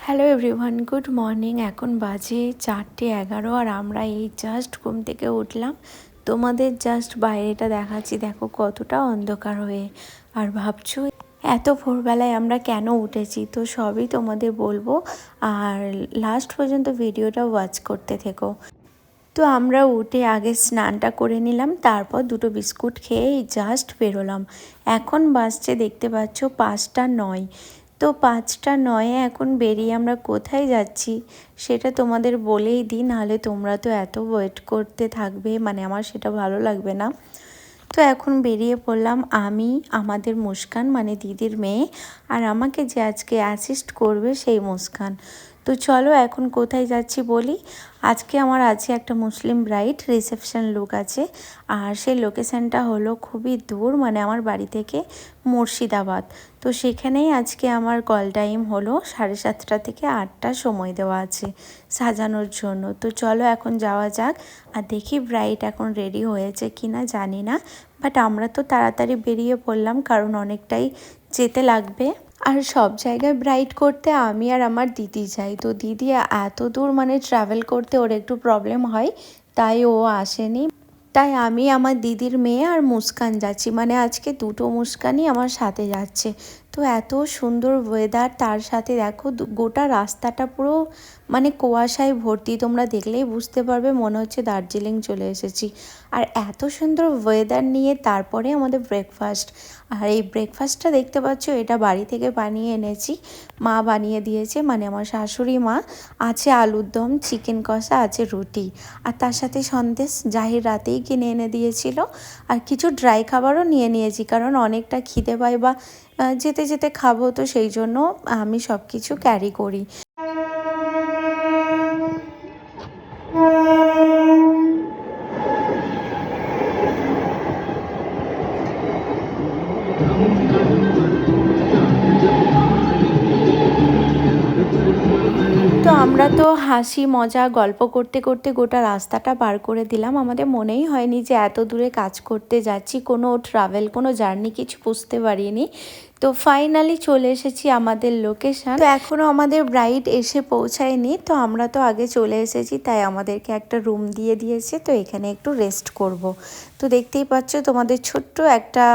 Hello everyone, good morning. এখন বাজে 4:11 আর আমরা এই জাস্ট ঘুম থেকে উঠলাম। তোমাদের জাস্ট বাইরেটা দেখাচ্ছি, দেখো কতটা অন্ধকার হয়ে। আর ভাবছো এত ভোরবেলায় আমরা কেন উঠেছি, তো সবই তোমাদের বলবো। আর লাস্ট পর্যন্ত ভিডিওটা ওয়াচ করতে থেকো। তো আমরা উঠে আগে স্নানটা করে নিলাম, তারপর দুটো বিস্কুট খেয়ে এই জাস্ট বেরোলাম। এখন বাজছে দেখতে পাচ্ছ 5:09। তো 5:09 এখন বেরিয়ে আমরা কোথায় যাচ্ছি সেটা তোমাদের বলেই দিই, নাহলে তোমরা তো এত ওয়েট করতে থাকবে, মানে আমার সেটা ভালো লাগবে না। তো এখন বেরিয়ে পড়লাম আমি, আমাদের মুস্কান মানে দিদির মেয়ে, আর আমাকে যে আজকে অ্যাসিস্ট করবে সেই মুস্কান। তো চলো এখন কোথায় যাচ্ছি বলি। আজকে আমার আছে একটা মুসলিম ব্রাইড রিসেপশন লুক আছে, আর সেই লোকেশানটা হলো খুবই দূর, মানে আমার বাড়ি থেকে মুর্শিদাবাদ। তো সেখানেই আজকে আমার কল টাইম হলো 7:30 থেকে 8টা সময় দেওয়া আছে সাজানোর জন্য। তো চলো এখন যাওয়া যাক, আর দেখি ব্রাইড এখন রেডি হয়েছে কি না জানি না, বাট আমরা তো তাড়াতাড়ি বেরিয়ে পড়লাম কারণ অনেকটাই যেতে লাগবে। আর সব জায়গায় ব্রাইড করতে আমি আর আমার দিদি যাই, তো দিদি এত দূর মানে ট্রাভেল করতে ওর একটু প্রবলেম হয়, তাই ও আসেনি। তাই আমি, আমার দিদির মেয়ে আর মুস্কান যাচ্ছি, মানে আজকে দুটো মুস্কানই আমার সাথে যাচ্ছে। তো এত সুন্দর ওয়েদার, তার সাথে দেখো গোটা রাস্তাটা পুরো মানে কুয়াশায় ভর্তি, তোমরা দেখলেই বুঝতে পারবে মনে হচ্ছে দার্জিলিং চলে এসেছি। আর এত সুন্দর ওয়েদার নিয়ে তারপরে আমাদের ব্রেকফাস্ট। আর এই ব্রেকফাস্টটা দেখতে পাচ্ছ, এটা বাড়ি থেকে বানিয়ে এনেছি, মা বানিয়ে দিয়েছে, মানে আমার শাশুড়ি মা। আছে আলুর দম, চিকেন কষা, আছে রুটি, আর তার সাথে সন্দেশ জাহির রাতেই কিনে এনে দিয়েছিল। আর কিছু ড্রাই খাবারও নিয়ে নিয়েছি, কারণ অনেকটা খিদে পাই বা যেতে যেতে খাবো, তো সেই জন্য আমি সব কিছু ক্যারি করি। তো আমরা তো হাসি মজা গল্প করতে করতে গোটা রাস্তাটা পার করে দিলাম। আমাদের মনেই হয়নি যে এত দূরে কাজ করতে যাচ্ছি, কোনো ট্রাভেল কোনো জার্নি কিছু বুঝতে পারিনি। তো ফাইনালি চলে এসেছি আমাদের লোকেশান। তো এখনও আমাদের ব্রাইড এসে পৌঁছায়নি, তো আমরা তো আগে চলে এসেছি, তাই আমাদেরকে একটা রুম দিয়ে দিয়েছে, তো এখানে একটু রেস্ট করব। তো দেখতেই পাচ্ছ তোমাদের ছোট্ট একটা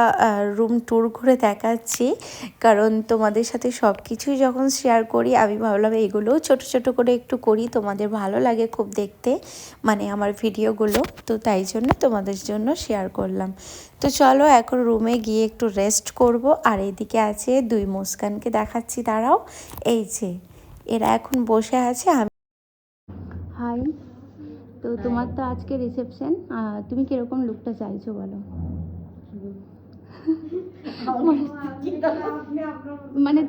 রুম ট্যুর করে দেখাচ্ছি, কারণ তোমাদের সাথে সব কিছুই যখন শেয়ার করি আমি ভাবলাম এগুলোও ছোট ছোট করে একটু করি, তোমাদের ভালো লাগে খুব দেখতে, মানে আমার ভিডিওগুলো, তো তাই জন্য তোমাদের জন্য শেয়ার করলাম। তো চলো এখন রুমে গিয়ে একটু রেস্ট করব। আর এইদিকে আছে দুই মুস্কানকে দেখাচ্ছি, দাঁড়াও, এই যে এরা এখন বসে আছে। আমি হাই, তো তোমার তো আজকে রিসেপশন, তুমি কিরকম লুকটা চাইছো বলো? মানে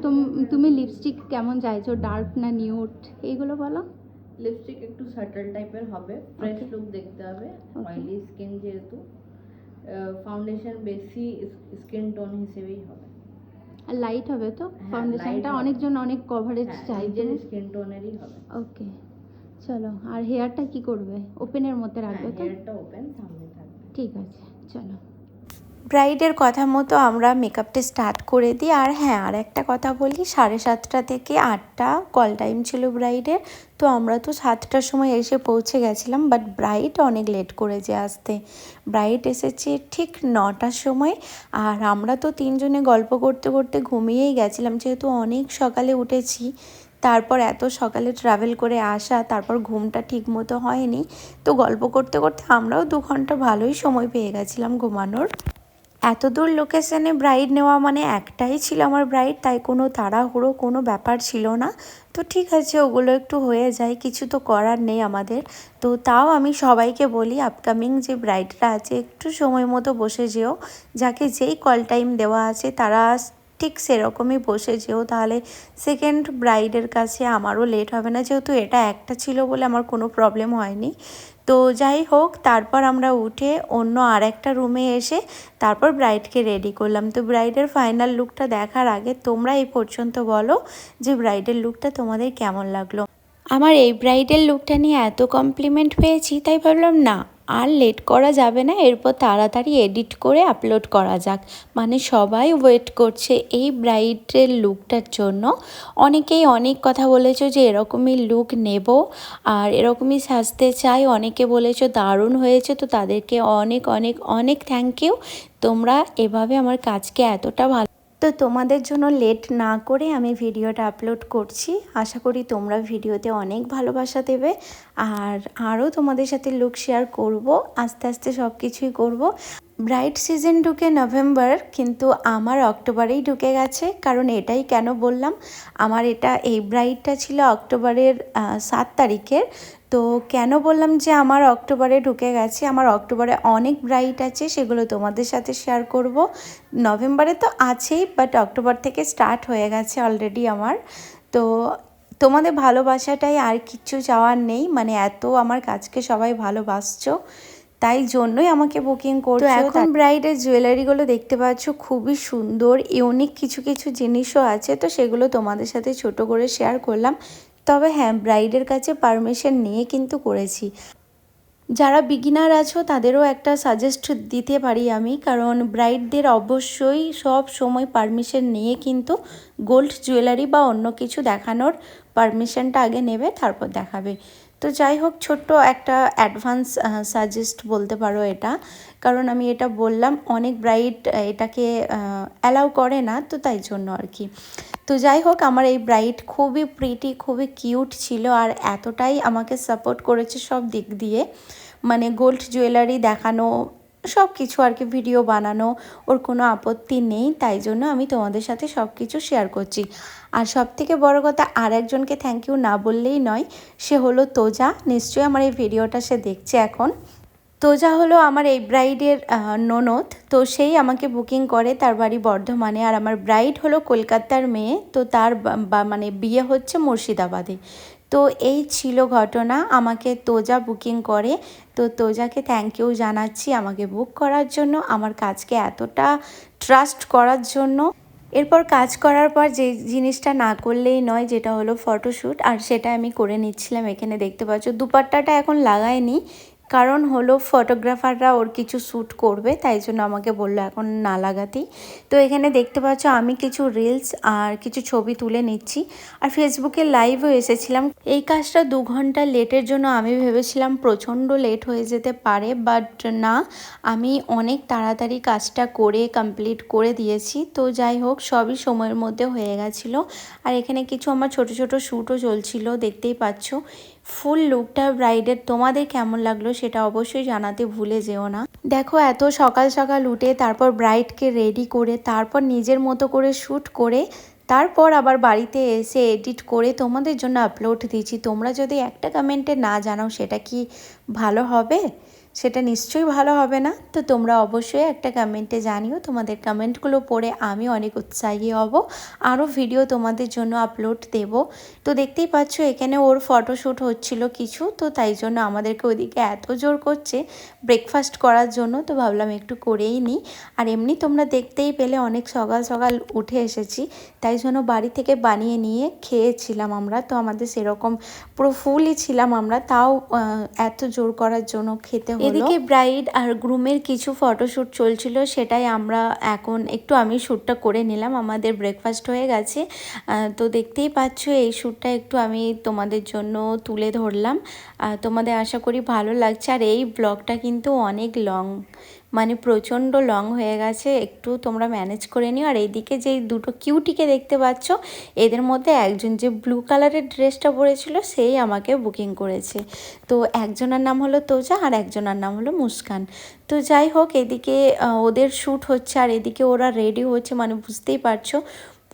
তুমি লিপস্টিক কেমন চাইছো, ডার্ক না নিউড, এইগুলো বলো। লিপস্টিক একটু সাটল টাইপের হবে, ফ্রেশ লুক দেখতে হবে, অয়েলি স্কিন যেহেতু, ফাউন্ডেশন বেশি স্কিন টোন হিসেবেই হবে। আর লাইট হবে তো ফাউন্ডেশনটা, অনেকজন অনেক কভারেজ চাই, নিজের স্কিন টোনেরই হবে। ওকে চলো। আর হেয়ারটা কি করবে, ওপেনের মধ্যে রাখবে তো? হেয়ারটা ওপেন সামনে থাকবে। ঠিক আছে চলো। ব্রাইডের কথা মতো আমরা মেকআপটা স্টার্ট করে দিই। আর হ্যাঁ, আর একটা কথা বলি, 7:30 থেকে 8টা কল টাইম ছিল ব্রাইডের। তো আমরা তো 7টার সময় এসে পৌঁছে গেছিলাম, বাট ব্রাইড অনেক লেট করেছে আসতে। ব্রাইড এসেছে ঠিক 9টার সময়, আর আমরা তো তিনজনে গল্প করতে করতে ঘুমিয়েই গেছিলাম, যেহেতু অনেক সকালে উঠেছি, তারপর এত সকালে ট্রাভেল করে আসা, তারপর ঘুমটা ঠিক মতো হয়নি। তো গল্প করতে করতে আমরাও 2 ঘন্টা ভালোই সময় পেয়ে গেছিলাম ঘুমানোর। এত দূর লোকেশানে ব্রাইড নেওয়া মানে একটাই ছিল আমার ব্রাইড, তাই কোনো তাড়াহুড়ো কোনো ব্যাপার ছিল না। তো ঠিক আছে, ওগুলো একটু হয়ে যায়, কিছু তো করার নেই আমাদের। তো তাও আমি সবাইকে বলি আপকামিং যে ব্রাইডরা আছে একটু সময় মতো বসে যেও, যাকে যেই কল টাইম দেওয়া আছে তারা ঠিক সেরকমই বসে যেও, তাহলে সেকেন্ড ব্রাইডের কাছে আমারও লেট হবে না, যেহেতু এটা একটা ছিল বলে আমার কোনো প্রবলেম হয়নি। তো যাই হোক, তারপর আমরা উঠে অন্য আর একটা রুমে এসে তারপর ব্রাইডকে রেডি করলাম। তো ব্রাইডের ফাইনাল লুকটা দেখার আগে তোমরা এই পর্যন্ত বলো যে ব্রাইডের লুকটা তোমাদের কেমন লাগলো। আমার এই ব্রাইডের লুকটা নিয়ে এত কমপ্লিমেন্ট পেয়েছি, তাই ভাবলাম না আর লেট করা যাবে না, এরপর তাড়াতাড়ি এডিট করে আপলোড করা যাক। মানে সবাই ওয়েট করছে এই ব্রাইডের লুকটার জন্য। অনেকেই অনেক কথা বলেছো যে এরকমই লুক নেব আর এরকমই সাজতে চাই, অনেকে বলেছো দারুণ হয়েছে। তো তাদেরকে অনেক অনেক অনেক থ্যাংক ইউ। তোমরা এভাবে আমার কাজকে এতটা ভালো, তো তোমাদের জন্য লেট না করে আমি ভিডিওটা আপলোড করছি। আশা করি তোমরা ভিডিওতে অনেক ভালোবাসা দেবে। আর আরও তোমাদের সাথে লুক শেয়ার করব, আস্তে আস্তে সব কিছুই করব। ব্রাইড সিজন ঢুকে নভেম্বর, কিন্তু আমার অক্টোবরেই ঢুকে গেছে। কারণ এটাই কেন বললাম, আমার এই ব্রাইডটা ছিল অক্টোবরের 7 তারিখের। তো কেন বললাম যে আমার অক্টোবরে ঢুকে গেছে, আমার অক্টোবরে অনেক ব্রাইড আছে, সেগুলো তোমাদের সাথে শেয়ার করব। নভেম্বরে তো আছেই, বাট অক্টোবর থেকে স্টার্ট হয়ে গেছে অলরেডি আমার। তো তোমাদের ভালোবাসাটাই, আর কিচ্ছু চাওয়ার নেই। মানে এত আমার কাজকে সবাই ভালোবাসছো, তাই জন্যই আমাকে বুকিং করছো। তো এখন ব্রাইডের জুয়েলারিগুলো দেখতে পাচ্ছ, খুবই সুন্দর ইউনিক কিছু কিছু জিনিসও আছে। তো সেগুলো তোমাদের সাথে ছোট করে শেয়ার করলাম। তবে হ্যাঁ, ব্রাইডের কাছে পারমিশন নিয়ে কিন্তু করেছি। যারা বিগিনার আছো তাদেরও একটা সাজেস্ট দিতে পারি আমি, কারণ ব্রাইডদের অবশ্যই সব সময় পারমিশন নিয়ে কিন্তু গোল্ড জুয়েলারি বা অন্য কিছু দেখানোর পারমিশনটা আগে নেবে, তারপর দেখাবে। তো যাই হোক, ছোট্ট একটা অ্যাডভান্স সাজেস্ট বলতে পারো এটা, কারণ আমি এটা বললাম অনেক ব্রাইড এটাকে অ্যালাউ করে না, তো তাই জন্য আর কি। তো যাই হোক, আমার এই ব্রাইড খুবই প্রিটি, খুবই কিউট ছিল, আর এতটাই আমাকে সাপোর্ট করেছে সব দিক দিয়ে। মানে গোল্ড জুয়েলারি দেখানো, সব কিছু আর কি, ভিডিও বানানো, ওর কোনো আপত্তি নেই। তাই জন্য আমি তোমাদের সাথে সব কিছু শেয়ার করছি। আর সব থেকে বড় কথা, আর একজনকে থ্যাংক ইউ না বললেই নয়, সে হলো তোজা। নিশ্চয়ই আমার এই ভিডিওটা সে দেখছে এখন। তোজা হলো আমার এই ব্রাইডের ননদ। তো সেই আমাকে বুকিং করে, তার বাড়ি বর্ধমানে, আর আমার ব্রাইড হলো কলকাতার মেয়ে। তো তার মানে বিয়ে হচ্ছে মুর্শিদাবাদে। তো এই ছিল ঘটনা, আমাকে তোজা বুকিং করে। তো তোজাকে থ্যাংক ইউ জানাচ্ছি আমাকে বুক করার জন্য, আমার কাজকে এতটা ট্রাস্ট করার জন্য। এরপর কাজ করার পর যে জিনিসটা না করলেই নয়, যেটা হলো ফটোশ্যুট, আর সেটা আমি করে নিচ্ছিলাম। এখানে দেখতে পাচ্ছ দুপাট্টাটা এখন লাগাইনি, কারণ হলো ফটোগ্রাফাররা ওর কিছু শ্যুট করবে, তাই জন্য আমাকে বললো এখন না লাগাতেই। তো এখানে দেখতে পাচ্ছ আমি কিছু রিলস আর কিছু ছবি তুলে নিচ্ছি, আর ফেসবুকে লাইভও এসেছিলাম। এই কাজটা 2 ঘন্টা লেটের জন্য আমি ভেবেছিলাম প্রচণ্ড লেট হয়ে যেতে পারে, বাট না, আমি অনেক তাড়াতাড়ি কাজটা করে কমপ্লিট করে দিয়েছি। তো যাই হোক, সবই সময়ের মধ্যে হয়ে গেছিলো। আর এখানে কিছু আমার ছোট ছোট শ্যুটও চলছিল, দেখতেই পাচ্ছ। ফুল লুকটা ব্রাইডের তোমাদের কেমন লাগলো সেটা অবশ্যই জানাতে ভুলে যেও না। দেখো, এত সকাল সকাল উঠে তারপর ব্রাইডকে রেডি করে, তারপর নিজের মতো করে শ্যুট করে, তারপর আবার বাড়িতে এসে এডিট করে তোমাদের জন্য আপলোড দিচ্ছি। তোমরা যদি একটা কমেন্টে না জানাও, সেটা কি ভালো হবে? সেটা নিশ্চয়ই ভালো হবে না। তো তোমরা অবশ্যই একটা কমেন্টে জানিও, তোমাদের কমেন্টগুলো পড়ে আমি অনেক উৎসাহী হব, আরও ভিডিও তোমাদের জন্য আপলোড দেব। তো দেখতেই পাচ্ছ এখানে ওর ফটোশ্যুট হচ্ছিল কিছু, তো তাই জন্য আমাদেরকে ওইদিকে এত জোর করছে ব্রেকফাস্ট করার জন্য। তো ভাবলাম একটু করেই নিই। আর এমনি তোমরা দেখতেই পেলে অনেক সকাল সকাল উঠে এসেছি, তাই জন্য বাড়ি থেকে বানিয়ে নিয়ে খেয়েছিলাম আমরা। তো আমাদের সেরকম পুরো ফুলই ছিলাম আমরা, তাও এত জোর করার জন্য খেতে হলো। এদিকে ব্রাইড আর গ্রুমের কিছু ফটোশ্যুট চলছিল, সেটাই আমরা এখন একটু আমি শ্যুটটা করে নিলাম। আমাদের ব্রেকফাস্ট হয়ে গেছে। তো দেখতেই পাচ্ছ এই শ্যুটটা একটু আমি তোমাদের জন্য তুলে ধরলাম। তোমাদের আশা করি ভালো লাগছে। আর এই ব্লগটা কিন্তু অনেক লং, মানে প্রচণ্ড লং হয়ে গেছে, একটু তোমরা ম্যানেজ করে নিও। আর এইদিকে যেই দুটো কিউটিকে দেখতে পাচ্ছ, এদের মধ্যে একজন যে ব্লু কালারের ড্রেসটা পরেছিল সেই আমাকে বুকিং করেছে। তো একজনের নাম হলো তোজা আর একজনের নাম হলো মুস্কান। তো যাই হোক, এদিকে ওদের শ্যুট হচ্ছে আর এদিকে ওরা রেডি হচ্ছে, মানে বুঝতেই পারছো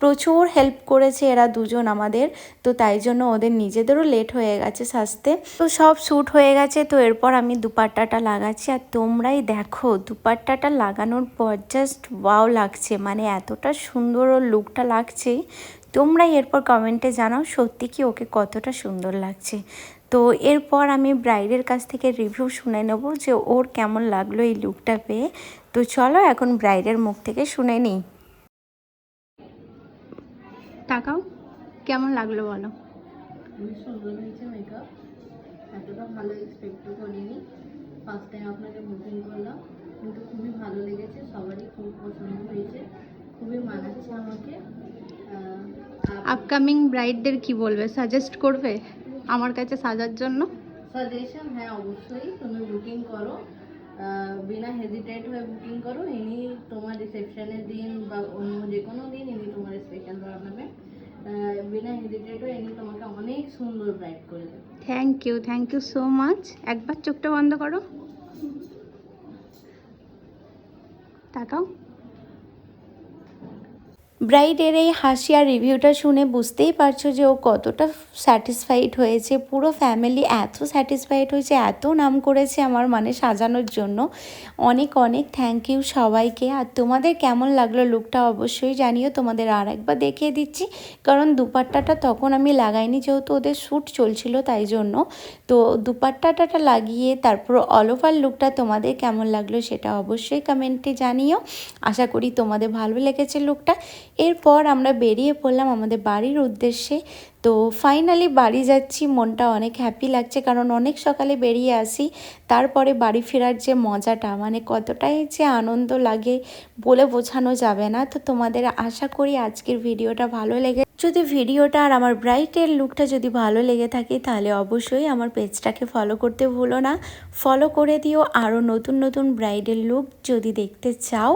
প্রচুর হেল্প করেছে এরা দুজন আমাদের। তো তাই জন্য ওদের নিজেদেরও লেট হয়ে গেছে সাজতে। তো সব শ্যুট হয়ে গেছে। তো এরপর আমি দুপাট্টাটা লাগাচ্ছি, আর তোমরাই দেখো দুপাট্টাটা লাগানোর পর জাস্ট ওয়াও লাগছে, মানে এতটা সুন্দর ওর লুকটা লাগছে। তোমরাই এরপর কমেন্টে জানাও সত্যি কি ওকে কতটা সুন্দর লাগছে। তো এরপর আমি ব্রাইডের কাছ থেকে রিভিউ শুনে নেব যে ওর কেমন লাগলো এই লুকটা পেয়ে। তো চলো এখন ব্রাইডের মুখ থেকে শুনে নিই। তাকাও, কেমন লাগলো বলো? খুবই সুন্দর হয়েছে মেকআপ, এতটা ভালো এক্সপেক্ট করিনি। ফার্স্ট টাইম আপনাকে বুকিং করলাম, কিন্তু খুবই ভালো লেগেছে, সবারই খুব পছন্দ হয়েছে, খুবই মানাচ্ছে আমাকে। আপকামিং ব্রাইডদের কি বলবে, সাজেস্ট করবে আমার কাছে সাজার জন্য? সাজেশন, হ্যাঁ অবশ্যই তুমি বুকিং করো, বিনা হেজিটেট হয়ে বুকিং করো। ইনি তোমার রিসেপশনের দিন বা অন্য যে কোনো দিন ইনি তোমার স্পেশাল বানাবে, বিনা হেজিটেট হয়ে ইনি তোমাকে অনেক সুন্দর ব্রাইড করে দেবে। Thank you so much. একবার চোখটা বন্ধ করো, তাকাও। ব্রাইডের এই হাসি আর রিভিউটা শুনে বুঝতেই পারছো যে ও কতটা স্যাটিসফাইড হয়েছে। পুরো ফ্যামিলি এত স্যাটিসফাইড হয়েছে, এত নাম করেছে আমার মানে সাজানোর জন্য। অনেক অনেক থ্যাংক ইউ সবাইকে। আর তোমাদের কেমন লাগলো লুকটা অবশ্যই জানিও। তোমাদের আর একবার দেখিয়ে দিচ্ছি, কারণ দুপাট্টাটা তখন আমি লাগাইনি, যেহেতু ওদের শ্যুট চলছিল তাই জন্য। তো দুপাট্টাটা লাগিয়ে তারপর অল ওভার লুকটা তোমাদের কেমন লাগলো সেটা অবশ্যই কমেন্টে জানিও। আশা করি তোমাদের ভালো লেগেছে লুকটা। এরপর আমরা বেরিয়ে পড়লাম আমাদের বাড়ির উদ্দেশ্যে। তো ফাইনালি বাড়ি যাচ্ছি, মনটা অনেক হ্যাপি লাগছে, কারণ অনেক সকালে বেরিয়ে আসি, তারপরে বাড়ি ফেরার যে মজাটা মানে কতটাই যে আনন্দ লাগে বলে বোঝানো যাবে না। তো তোমাদের আশা করি আজকের ভিডিওটা ভালো লেগে, যদি ভিডিওটা আর আমার ব্রাইডের লুকটা যদি ভালো লেগে থাকে তাহলে অবশ্যই আমার পেজটাকে ফলো করতে ভুলো না, ফলো করে দিও আরও নতুন নতুন ব্রাইডের লুক যদি দেখতে চাও।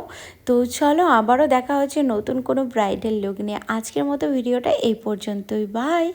তো চলো আবারও দেখা হচ্ছে নতুন কোনো ব্রাইডাল লুক নিয়ে। আজকের মতো ভিডিওটা এই পর্যন্তই, বাই।